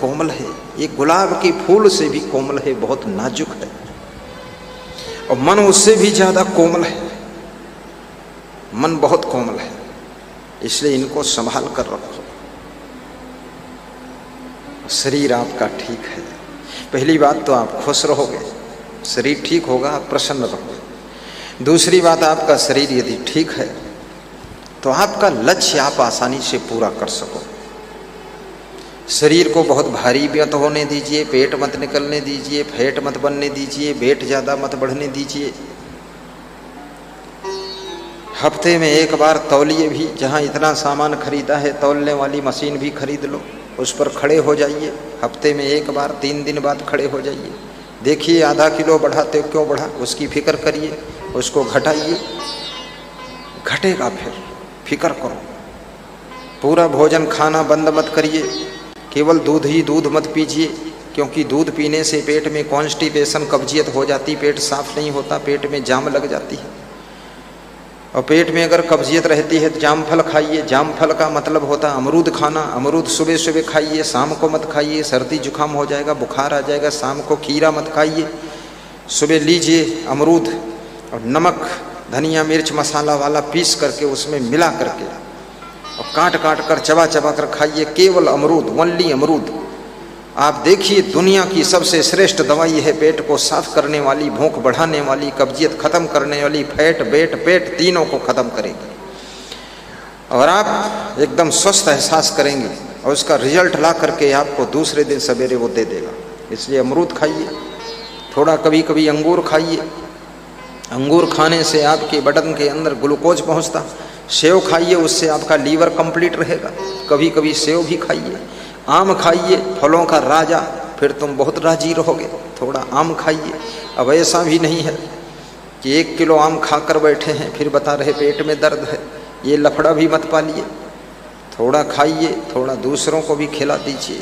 कोमल है, ये गुलाब के फूल से भी कोमल है, बहुत नाजुक है, और मन उससे भी ज्यादा कोमल है, मन बहुत कोमल है, इसलिए इनको संभाल कर रखो। शरीर आपका ठीक है, पहली बात तो आप खुश रहोगे, शरीर ठीक होगा, आप प्रसन्न रहोगे। दूसरी बात, आपका शरीर यदि ठीक है तो आपका लक्ष्य आप आसानी से पूरा कर सको। शरीर को बहुत भारी मत होने दीजिए, पेट मत निकलने दीजिए, फैट मत बनने दीजिए, वेट ज़्यादा मत बढ़ने दीजिए। हफ्ते में एक बार तौलिए भी, जहाँ इतना सामान खरीदा है तौलने वाली मशीन भी खरीद लो, उस पर खड़े हो जाइए। हफ्ते में एक बार, 3 दिन बाद खड़े हो जाइए, देखिए आधा किलो बढ़ाते हो, क्यों बढ़ा, उसकी फिक्र करिए, उसको घटाइए, घटेगा फिक्र करो। पूरा भोजन खाना बंद मत करिए, केवल दूध ही दूध मत पीजिए, क्योंकि दूध पीने से पेट में कॉन्स्टिपेशन, कब्जियत हो जाती, पेट साफ नहीं होता, पेट में जाम लग जाती है। और पेट में अगर कब्जियत रहती है तो जामफल खाइए। जामफल का मतलब होता है अमरूद खाना। अमरूद सुबह सुबह खाइए, शाम को मत खाइए, सर्दी जुकाम हो जाएगा, बुखार आ जाएगा। शाम को खीरा मत खाइए, सुबह लीजिए अमरूद और नमक, धनिया, मिर्च, मसाला वाला पीस करके उसमें मिला करके और काट काट कर, चबा चबा कर खाइए, केवल अमरूद, ओनली अमरूद। आप देखिए दुनिया की सबसे श्रेष्ठ दवाई है, पेट को साफ करने वाली, भूख बढ़ाने वाली, कब्जियत खत्म करने वाली, फैट, पेट तीनों को खत्म करेगी और आप एकदम स्वस्थ एहसास करेंगे और उसका रिजल्ट ला करके आपको दूसरे दिन सवेरे वो दे देगा। इसलिए अमरूद खाइए, थोड़ा कभी कभी अंगूर खाइए, अंगूर खाने से आपके बदन के अंदर ग्लूकोज पहुंचता। सेव खाइए, उससे आपका लीवर कंप्लीट रहेगा, कभी कभी सेव भी खाइए। आम खाइए, फलों का राजा, फिर तुम बहुत राजी रहोगे। थोड़ा आम खाइए। अब ऐसा भी नहीं है कि 1 किलो आम खाकर बैठे हैं फिर बता रहे पेट में दर्द है, ये लफड़ा भी मत पालिए। थोड़ा खाइए, थोड़ा दूसरों को भी खिला दीजिए।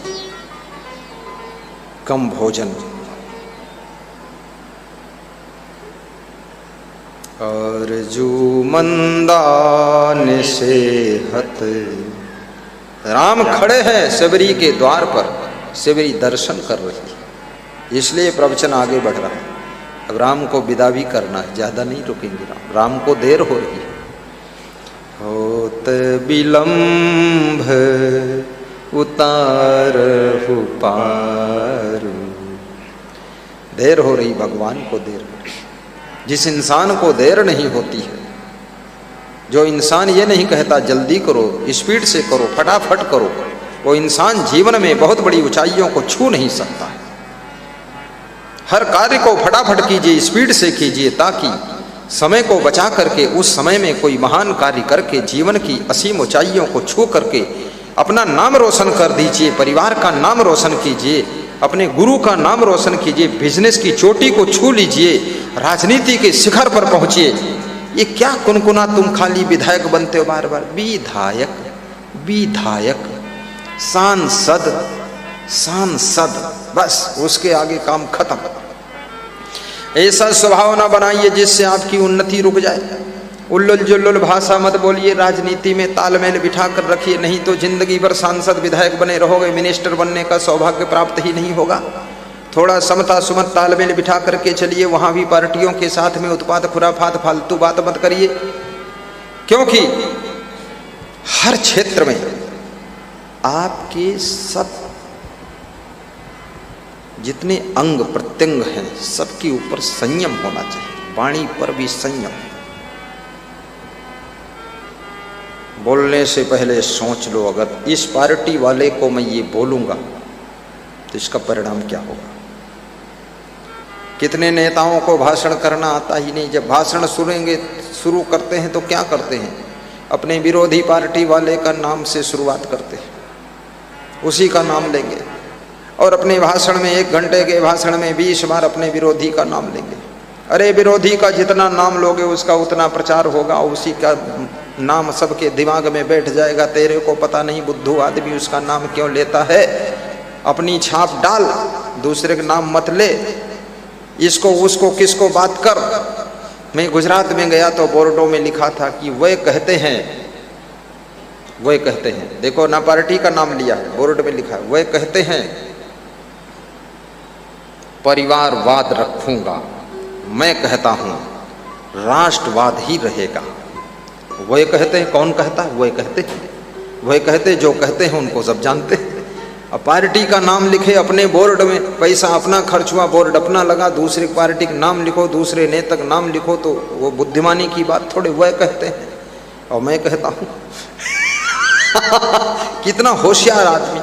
कम भोजन। अर्जुमंदान सेहत। राम खड़े हैं शबरी के द्वार पर, शबरी दर्शन कर रही है, इसलिए प्रवचन आगे बढ़ रहा है। अब राम को विदा भी करना है, ज़्यादा नहीं रुकेंगे। राम को देर हो रही है। होत विलंब उतारहु पारू। देर हो रही, भगवान को देर हो रही। जिस इंसान को देर नहीं होती है, जो इंसान ये नहीं कहता जल्दी करो, स्पीड से करो, फटाफट करो, वो इंसान जीवन में बहुत बड़ी ऊंचाइयों को छू नहीं सकता है। हर कार्य को फटाफट कीजिए, स्पीड से कीजिए, ताकि समय को बचा करके उस समय में कोई महान कार्य करके जीवन की असीम ऊंचाइयों को छू करके अपना नाम रोशन कर दीजिए, परिवार का नाम रोशन कीजिए, अपने गुरु का नाम रोशन कीजिए, बिजनेस की चोटी को छू लीजिए, राजनीति के शिखर पर पहुंचिए। ये क्या कुनकुना तुम खाली विधायक बनते हो बार बार। विधायक, विधायक, सांसद, सांसद, बस उसके आगे काम खत्म। ऐसा स्वभाव ना बनाइए जिससे आपकी उन्नति रुक जाए। उल्लुल जुल्लुल भाषा मत बोलिए, राजनीति में तालमेल बिठा कर रखिए, नहीं तो जिंदगी भर सांसद विधायक बने रहोगे, मिनिस्टर बनने का सौभाग्य प्राप्त ही नहीं होगा। थोड़ा समता सुमत तालमेल बिठा करके चलिए। वहाँ भी पार्टियों के साथ में उत्पात खुराफात फालतू बात मत करिए, क्योंकि हर क्षेत्र में आपके सब जितने अंग प्रत्यंग हैं सबके ऊपर संयम होना चाहिए। वाणी पर भी संयम। बोलने से पहले सोच लो, अगर इस पार्टी वाले को मैं ये बोलूँगा तो इसका परिणाम क्या होगा। कितने नेताओं को भाषण करना आता ही नहीं। जब भाषण शुरू करते हैं तो क्या करते हैं, अपने विरोधी पार्टी वाले का नाम से शुरुआत करते हैं, उसी का नाम लेंगे और अपने भाषण में 1 घंटे के भाषण में 20 बार अपने विरोधी का नाम लेंगे। अरे विरोधी का जितना नाम लोगे उसका उतना प्रचार होगा, उसी का नाम सबके दिमाग में बैठ जाएगा। तेरे को पता नहीं बुद्धू आदमी उसका नाम क्यों लेता है। अपनी छाप डाल, दूसरे का नाम मत ले, इसको उसको किसको बात कर। मैं गुजरात में गया तो बोर्डों में लिखा था कि वे कहते हैं, वे कहते हैं, देखो ना पार्टी का नाम लिया है, बोर्ड में लिखा है वे कहते हैं, परिवारवाद रखूंगा, मैं कहता हूं राष्ट्रवाद ही रहेगा। वह कहते हैं, कौन कहता है? वह कहते हैं, वह कहते जो कहते हैं उनको सब जानते हैं। अब पार्टी का नाम लिखे अपने बोर्ड में, पैसा अपना खर्च हुआ, बोर्ड अपना लगा, दूसरी पार्टी का नाम लिखो, दूसरे नेता का नाम लिखो, तो वो बुद्धिमानी की बात थोड़े। वह कहते हैं और मैं कहता हूं कितना होशियार आदमी।